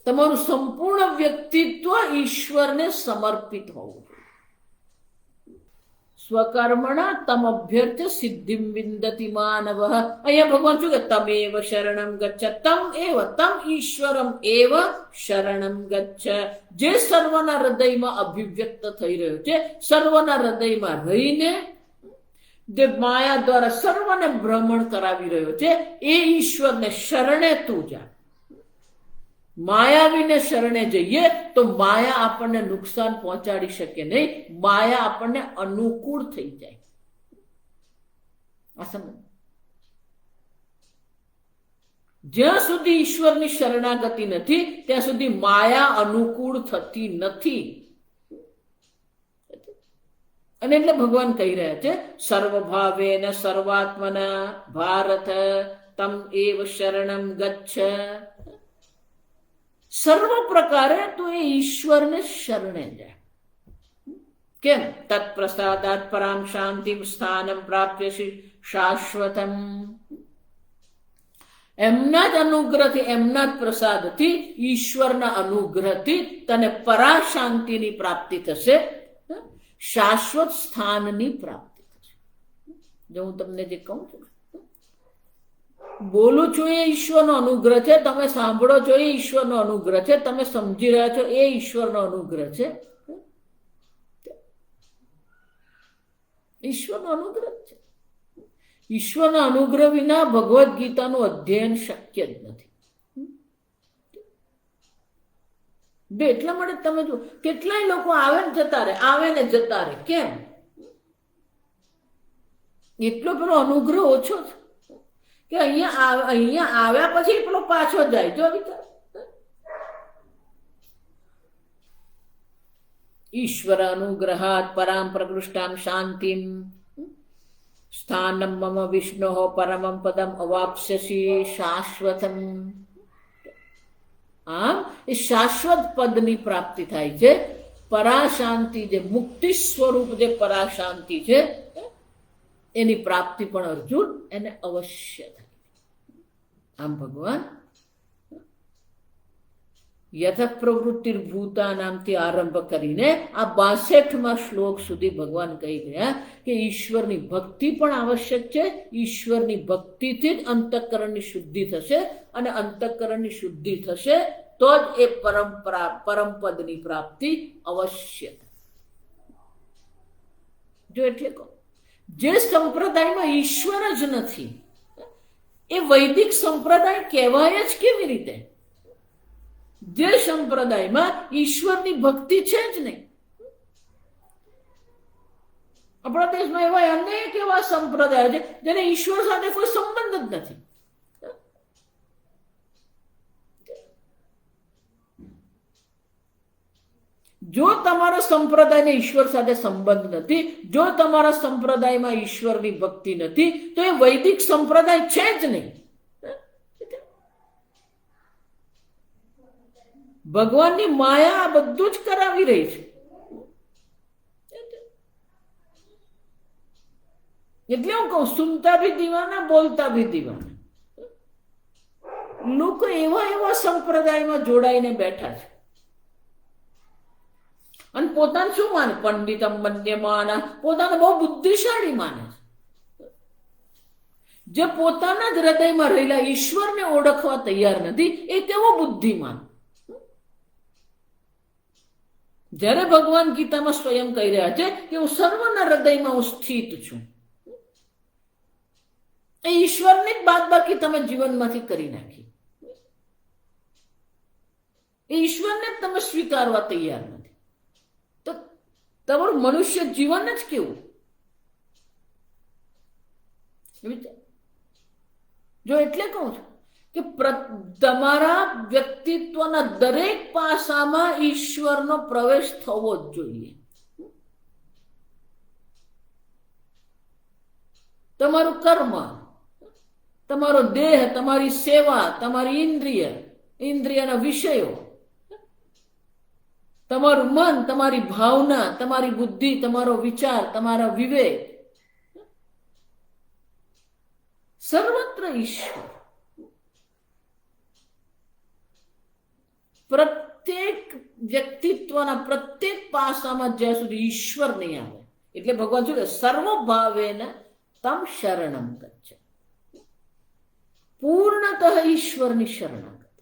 તમારું સંપૂર્ણ વ્યક્તિત્વ ઈશ્વરને સમર્પિત હોવું. સ્વકર્મણા તમ અભ્યર્થ્ય સિદ્ધિમ વિંદતિ માનવ. અહીંયા ભગવાન શું કે તમેવ શરણમ ગચ્છ. તમ ઈશ્વરમ એવ શરણમ ગચ્છ. જે સર્વના હૃદયમાં અભિવ્યક્ત થઈ રહ્યો છે, સર્વના હૃદયમાં રહીને જે માયા દ્વારા સર્વને ભ્રમણ કરાવી રહ્યો છે, એ ઈશ્વરને શરણે તું જા. માયાવીને શરણે જઈએ તો માયા આપણને નુકસાન પહોંચાડી શકે નહીં, માયા આપણને અનુકૂળ થઈ જાય. આ સમજ. જ્યાં સુધી ઈશ્વરની શરણાગતિ નથી ત્યાં સુધી માયા અનુકૂળ થતી નથી. અને એટલે ભગવાન કહી રહ્યા છે સર્વભાવેન સર્વાત્મના ભારત તમ એવ શરણમ ગચ્છ. સર્વ પ્રકારે તું એ ઈશ્વરને શરણે જાય. કેમ? તત્પ્રસાદાત પરામ શાંતિમ સ્થાનમ પ્રાપ્યસી શાશ્વતમ. એમના જ અનુગ્રહથી, એમના જ પ્રસાદથી, ઈશ્વરના અનુગ્રહથી તને પરા શાંતિની પ્રાપ્તિ થશે, શાશ્વત સ્થાનની પ્રાપ્તિ થશે. જો હું તમને જે કહું છું, બોલું છું એ ઈશ્વરનો અનુગ્રહ છે, તમે સાંભળો છો એ ઈશ્વરનો અનુગ્રહ છે, તમે સમજી રહ્યા છો એ ઈશ્વરનો અનુગ્રહ છે. ઈશ્વરનો અનુગ્રહ છે. ઈશ્વરના અનુગ્રહ વિના ભગવદ્ ગીતાનું અધ્યયન શક્ય જ નથી. એટલા માટે તમે જો કેટલાય લોકો આવે ને જતા રહે, આવે ને જતા રહે. કેમ? એટલો પેલો અનુગ્રહ ઓછો છે કે અહીંયા આવ્યા પછી પેલો પાછો જાય. જો વિચાર, ઈશ્વર અનુગ્રહાત પરામ પ્રકૃષ્ટામ શાંતિમ સ્થાનમ મમ વિષ્ણો પરમમ પદમ અવાપ્સ્યસી શાશ્વતમ. આમ એ શાશ્વત પદની પ્રાપ્તિ થાય છે. પરાશાંતિ, જે મુક્તિ સ્વરૂપ જે પરાશાંતિ છે, એની પ્રાપ્તિ પણ અર્જુન એને અવશ્ય થાય. આમ ભગવાન યથ પ્રવૃત્તિર્ભૂતાનામથી આરંભ કરીને આ 62માં શ્લોક સુધી ભગવાન કહી ગયા કે ઈશ્વરની ભક્તિ પણ આવશ્યક છે. ઈશ્વરની ભક્તિથી જ અંતઃકરણની શુદ્ધિ થશે, અને અંતઃકરણની શુદ્ધિ થશે તો જ એ પરમપદની પ્રાપ્તિ અવશ્ય. જો એટલે કહો, જે સંપ્રદાયમાં ઈશ્વર જ નથી એ વૈદિક સંપ્રદાય કહેવાય જ કેવી રીતે? જે સંપ્રદાયમાં ઈશ્વરની ભક્તિ છે જ નહીં. આપણા દેશમાં એવા અનેક એવા સંપ્રદાય છે જેને ઈશ્વર સાથે કોઈ સંબંધ જ નથી. જો તમારા સંપ્રદાયને ઈશ્વર સાથે સંબંધ નથી, જો તમારા સંપ્રદાયમાં ઈશ્વરની ભક્તિ નથી, તો એ વૈદિક સંપ્રદાય છે જ નહીં. ભગવાનની માયા આ બધું જ કરાવી રહી છે. એટલે હું કહું, સુનતા ભી દીવાના, બોલતા ભી દીવાના. લોકો એવા એવા સંપ્રદાયમાં જોડાઈને બેઠા છે અને પોતાને શું માને? પંડિતમ મન્યમાના, પોતાને બહુ બુદ્ધિશાળી માને છે. જે પોતાના જ હૃદયમાં રહેલા ઈશ્વરને ઓળખવા તૈયાર નથી એ કેવો બુદ્ધિમાન. જ્યારે ભગવાન ગીતામાં સ્વયં કહી રહ્યા છે કે હું સર્વના હૃદયમાં હું સ્થિત છું, એ ઈશ્વરની જ બાદબાકી તમે જીવનમાંથી કરી નાખી. એ ઈશ્વરને જ તમે સ્વીકારવા તૈયાર નથી, તો તમારું મનુષ્ય જીવન જ કેવું? જો એટલે કહું છું કે તમારા વ્યક્તિત્વના દરેક પાસામાં ઈશ્વરનો પ્રવેશ થવો જ જોઈએ. તમારું કર્મ, તમારો દેહ, તમારી સેવા, તમારી ઇન્દ્રિયના વિષયો, તમારું મન, તમારી ભાવના, તમારી બુદ્ધિ, તમારો વિચાર, તમારા વિવેક, સર્વત્ર ઈશ્વર. પ્રત્યેક વ્યક્તિત્વના પ્રત્યેક પાસામાં જ્યાં સુધી ઈશ્વર નહીં આવે, એટલે ભગવાન શું કહે? સર્વભાવેન તમ શરણમ ગચ્છ. પૂર્ણતઃ ઈશ્વરની શરણાગતિ.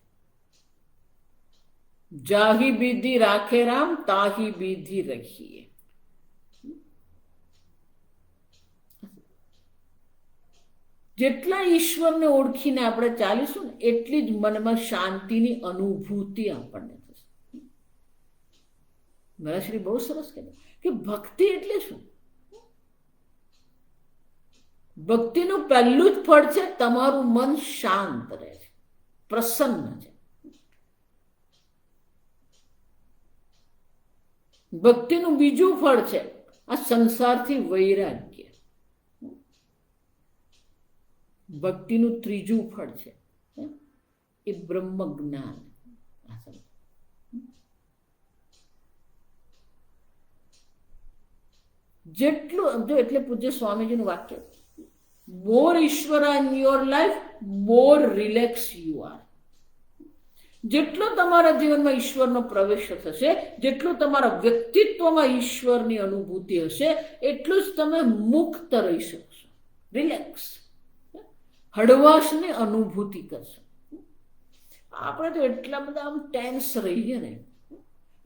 જાહી બીધી રાખે રામ, તાહી બીધી રખીએ. જેટલા ઈશ્વરને ઓળખીને આપણે ચાલીશું ને એટલી જ મનમાં શાંતિની અનુભૂતિ આપણને થશે. મારા શ્રી બહુ સરસ કહેતા કે ભક્તિ એટલે શું? ભક્તિનું પહેલું જ ફળ છે તમારું મન શાંત રહે છે, પ્રસન્ન છે. ભક્તિનું બીજું ફળ છે આ સંસારથી વૈરાગ્ય. ભક્તિનું ત્રીજું ફળ છે એ બ્રહ્મ જ્ઞાન. જેટલું જો એટલે પૂજ્ય સ્વામીજીનું વાક્ય, મોર ઈશ્વર in your life, more relax you are. જેટલો તમારા જીવનમાં ઈશ્વરનો પ્રવેશ થશે, જેટલું તમારા વ્યક્તિત્વમાં ઈશ્વરની અનુભૂતિ હશે, એટલું જ તમે મુક્ત રહી શકશો, રિલેક્સ, હળવાશની અનુભૂતિ કરશો. આપણે તો એટલા બધા આમ ટેન્સ રહીએ ને,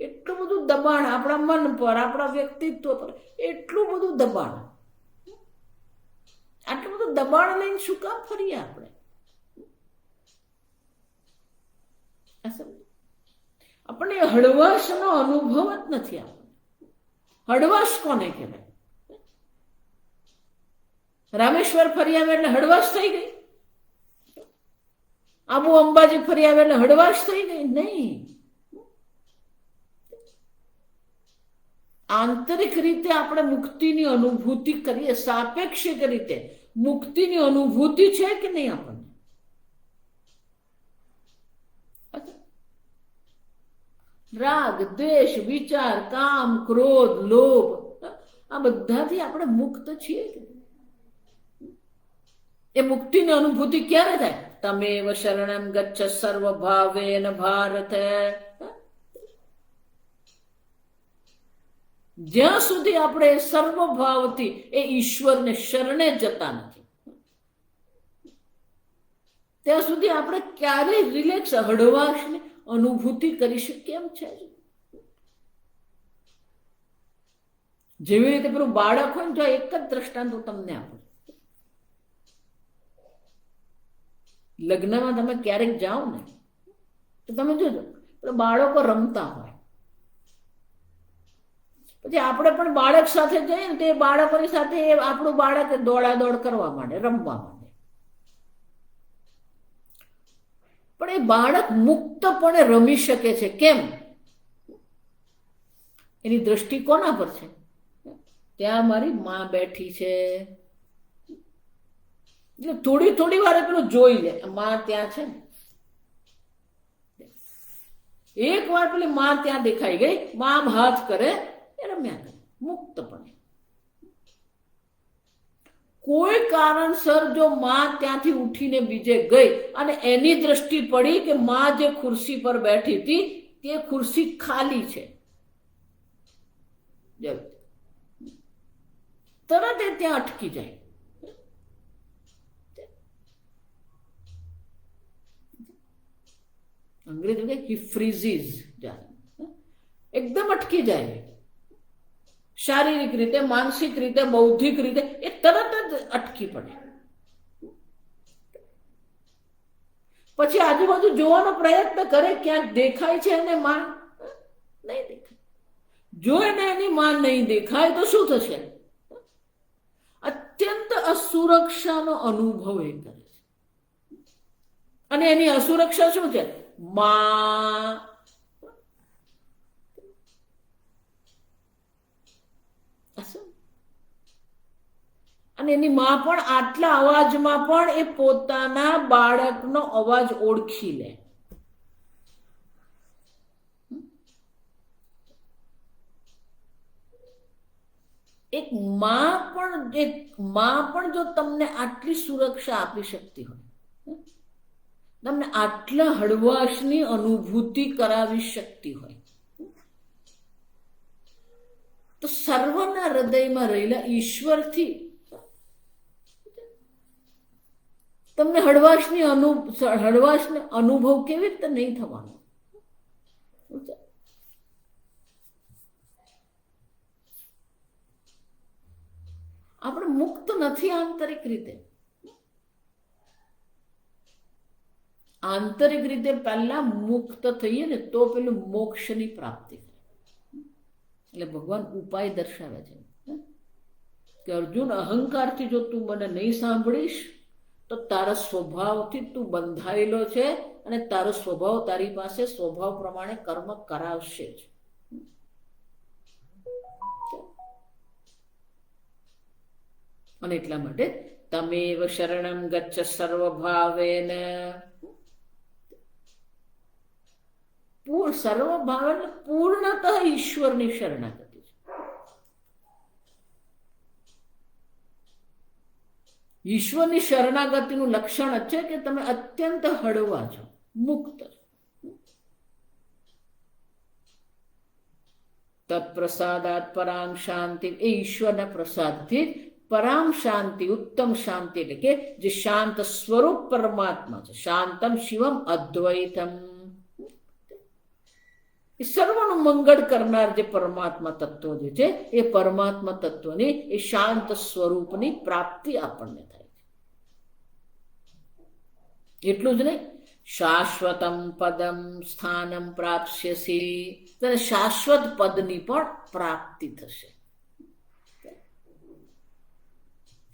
એટલું બધું દબાણ આપણા મન પર, આપણા વ્યક્તિત્વ પર, એટલું બધું દબાણ. આટલું બધું દબાણ લઈને શું કામ ફરીએ આપણે? આપણને હળવાશનો અનુભવ જ નથી. આપણને હળવાશ કોને કહેવાય? રામેશ્વર ફરી આવે એટલે હળવાશ થઈ ગઈ? આબુ અંબાજી ફરી આવે એટલે હળવાશ થઈ ગઈ? નહીં. આંતરિક રીતે આપણે મુક્તિની અનુભૂતિ કરીએ, સાપેક્ષિક રીતે મુક્તિની અનુભૂતિ છે કે નહીં આપણને? રાગ, દ્વેષ, વિચાર, કામ, ક્રોધ, લોભ, આ બધાથી આપણે મુક્ત છીએ. એ મુક્તિની અનુભૂતિ ક્યારે થાય? તમેવ શરણમ ગચ્છ સર્વભાવેન ભારત. જ્યાં સુધી આપણે સર્વભાવથી એ ઈશ્વરને શરણે જતા નથી ત્યાં સુધી આપણે ક્યારેય રિલેક્સ હળવાશની અનુભૂતિ કરી શકીએ એમ છે. જેવી રીતે પેલું બાળક હોય ને, જો એક જ દ્રષ્ટાંત હું તમને આપું. લગ્નમાં તમે ક્યારેક જાઓ ને તો તમે જોજો બાળકો રમતા હોય, પછી આપણે પણ બાળક સાથે જઈએ ને તો એ બાળકોની સાથે આપણું બાળક દોડાદોડ કરવા માંડે, રમવા માંડે. પણ એ બાળક મુક્તપણે રમી શકે છે. કેમ? એની દ્રષ્ટિ કોના પર છે? ત્યાં મારી માં બેઠી છે, એટલે થોડી થોડી વાર પેલું જોઈ લે, માં ત્યાં છે ને. એક વાર પેલી માં ત્યાં દેખાઈ ગઈ, માં હાથ કરે, એ રમ્યા કરે મુક્તપણે. કોઈ કારણસર જો માં ત્યાંથી ઉઠીને બીજે ગઈ અને એની દ્રષ્ટિ પડી કે માં જે ખુરશી પર બેઠી હતી તે ખુરશી ખાલી છે, તરત એ ત્યાં અટકી જાય. અંગ્રેજી કે હી ફ્રીઝીસ, એકદમ અટકી જાય. શારીરિક રીતે, માનસિક રીતે, બૌદ્ધિક રીતે એ તરત જ અટકી પડે. પછી આજુબાજુ જોવાનો પ્રયત્ન કરે, ક્યાંક દેખાય છે એને માં? નહીં દેખાય. જો એને એની માં નહીં દેખાય તો શું થશે? અત્યંત અસુરક્ષાનો અનુભવ એ કરે છે. અને એની અસુરક્ષા શું છે? માં અને એની માં પણ આટલા અવાજમાં પણ એ પોતાના બાળકનો અવાજ ઓળખી લે. એક માં પણ જો તમને આટલી સુરક્ષા આપી શકતી હોય, તમને આટલા હળવાશની અનુભૂતિ કરાવી શકતી હોય, તો સર્વના હૃદયમાં રહેલા ઈશ્વરથી તમને હળવાશની અનુભવ કેવી રીતે નહીં થવાનો? આપણે મુક્ત નથી આંતરિક રીતે. આંતરિક રીતે પહેલા મુક્ત થઈએ ને તો પેલું મોક્ષની પ્રાપ્તિ થાય. એટલે ભગવાન ઉપાય દર્શાવે છે કે અર્જુન, અહંકારથી જો તું મને નહીં સાંભળીશ તો તારા સ્વભાવથી તું બંધાયેલો છે અને તારો સ્વભાવ તારી પાસે સ્વભાવ પ્રમાણે કર્મ કરાવશે જ. અને એટલા માટે તમેવ શરણમ ગચ્છ સર્વભાવેન. સર્વભાવ એટલે પૂર્ણતઃ ઈશ્વરની શરણાગતિ છે. ઈશ્વરની શરણાગતિનું લક્ષણ છે કે તમે અત્યંત હળવા છો, મુક્ત છો. તત્પ્રસાદાત પરામ શાંતિ, એ ઈશ્વરના પ્રસાદથી પરામ શાંતિ, ઉત્તમ શાંતિ એટલે કે જે શાંત સ્વરૂપ પરમાત્મા છે. શાંતમ શિવમ અદ્વૈતમ, એ સર્વનું મંગળ કરનાર જે પરમાત્મા તત્વ જે છે એ પરમાત્મા તત્વની એ શાંત સ્વરૂપની પ્રાપ્તિ આપણને થાય છે. એટલું જ નહીં, શાશ્વતમ પદમ સ્થાનમ પ્રાપ્સ્યસી, તને શાશ્વત પદની પણ પ્રાપ્તિ થશે.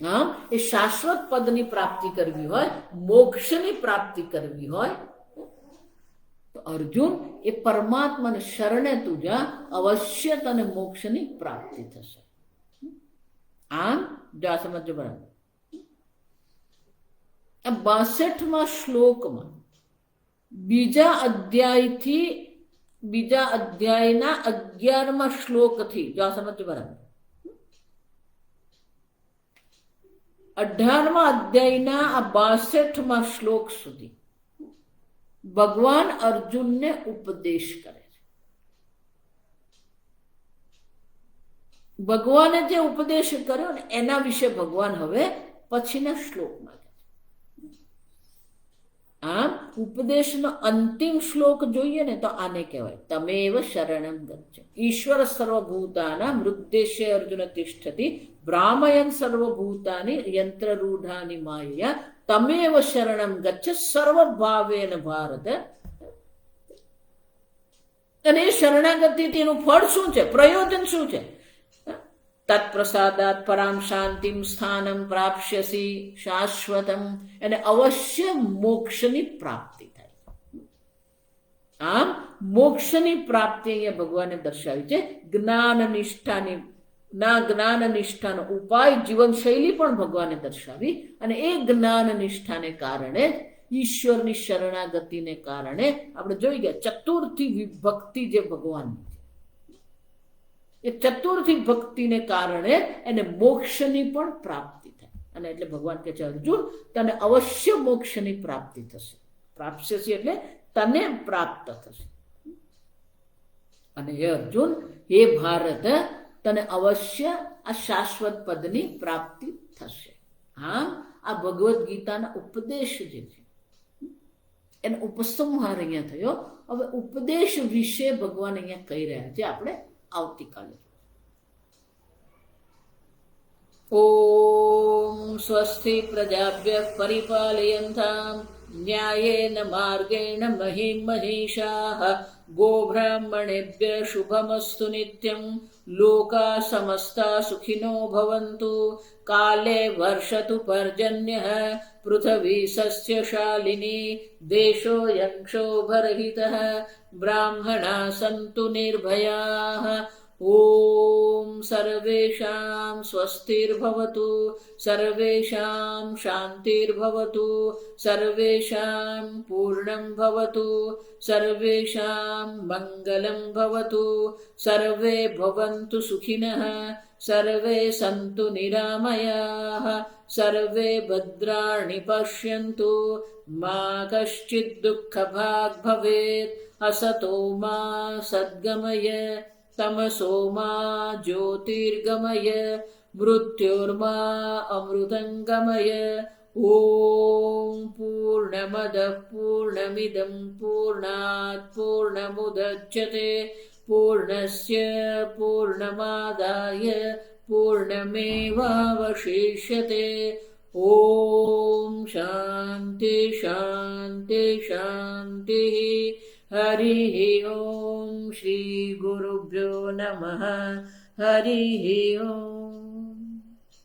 હા, એ શાશ્વત પદની પ્રાપ્તિ કરવી હોય, મોક્ષની પ્રાપ્તિ કરવી હોય તો અર્જુન, એ પરમાત્માને શરણે તું જા, અવશ્ય તને મોક્ષની પ્રાપ્તિ થશે. આમ જા, સમજો બરાબર. આ 62મા શ્લોકમાં બીજા અધ્યાયના 11મા શ્લોકથી જા, સમજો બરાબર. 18મા અધ્યાયના આ 62મા શ્લોક સુધી ભગવાન અર્જુનને ઉપદેશ કરે છે. ભગવાને જે ઉપદેશ કર્યો ને એના વિશે ભગવાન હવે પછીના શ્લોકમાં કહે છે. આમ ઉપદેશનો અંતિમ શ્લોક જોઈએ ને તો આને કહેવાય તમેવ શરણમ ગચ્છ. ઈશ્વર સર્વભૂતાનાં મૃદ્દેશે અર્જુન તિષ્ઠતિ ભ્રામયન સર્વભૂતાની યંત્રરૂઢાની માયા તમેવ શરણમ ગચ્છ સર્વભાવેન ભારત. અને એ શરણાગતિથી એનું ફળ શું છે, પ્રયોજન શું છે? તત્પ્રસાદાત પરામ શાંતિમ સ્થાનમ પ્રાપ્સ્યસી શાશ્વતમ. એને અવશ્ય મોક્ષની પ્રાપ્તિ થાય. આમ મોક્ષની પ્રાપ્તિ અહીંયા ભગવાને દર્શાવી છે. જ્ઞાન નિષ્ઠાનો ઉપાય જીવનશૈલી પણ ભગવાને દર્શાવી. અને એ જ્ઞાન નિષ્ઠાને કારણે ઈશ્વરની શરણાગતિને કારણે આપણે જોઈ ગયા ચતુર્થી વિભક્તિ જે ભગવાનની એ ચતુર્થી ભક્તિને કારણે એને મોક્ષની પણ પ્રાપ્તિ થાય. અને એટલે ભગવાન કહે છે અર્જુન તને અવશ્ય મોક્ષની પ્રાપ્તિ થશે. પ્રાપ્સ્ય છે એટલે તને પ્રાપ્ત થશે. અને હે અર્જુન, હે ભારત, તને અવશ્ય આ શાશ્વત પદની પ્રાપ્તિ થશે. હા, આ ભગવદ્ ગીતાના ઉપદેશ જે છે એનો ઉપસંહાર અહીંયા થયો. હવે ઉપદેશ વિશે ભગવાન અહીંયા કહી રહ્યા છે. આપણે આવતીકાલે. ઓમ સ્વસ્તિ પ્રજાભ્યઃ પરિપાલયન્તામ ન્યાયેન માર્ગેણ મહિં મહીષાઃ ગોબ્રાહ્મણેભ્યઃ શુભમસ્તુ નિત્યં લોકા સમસ્તા સુખિનો ભવન્તુ કાલે વર્ષતુ પર્જન્યઃ પૃથ્વી સસ્યશાલિની દેશોऽયં ક્ષોભરહિતઃ બ્રાહ્મણા સन्तુ નિર્ભયાઃ. ઓમ સર્વેષાં સ્વસ્તિર્ભવતુ સર્વેષાં શાંતિર્ભવતુ સર્વેષાં પૂર્ણં ભવતુ સર્વેષાં મંગલં ભવતુ સર્વે ભવन्तુ સુખિનઃ સર્વે સन्तુ નિરામયાઃ સર્વે ભદ્રાણિ પશ્યन्तુ મા કશ્ચિत् દુઃખભાગ્ ભવેत्. અસતો મા સદ્ગમય તમસો મા જ્યોતિર્ગમય મૃત્યોર્મા અમૃતંગમય. ઓમ પૂર્ણમદ પૂર્ણમિદં પૂર્ણાત પૂર્ણમુદચ્યતે પૂર્ણસ્ય પૂર્ણમાદાય પૂર્ણમેવાવશિષ્યતે. ઓમ શાંતિ શાંતિ શાંતિ. હરિ ઓમ શ્રી ગુરુભ્યો નમઃ. હરિ ઓમ.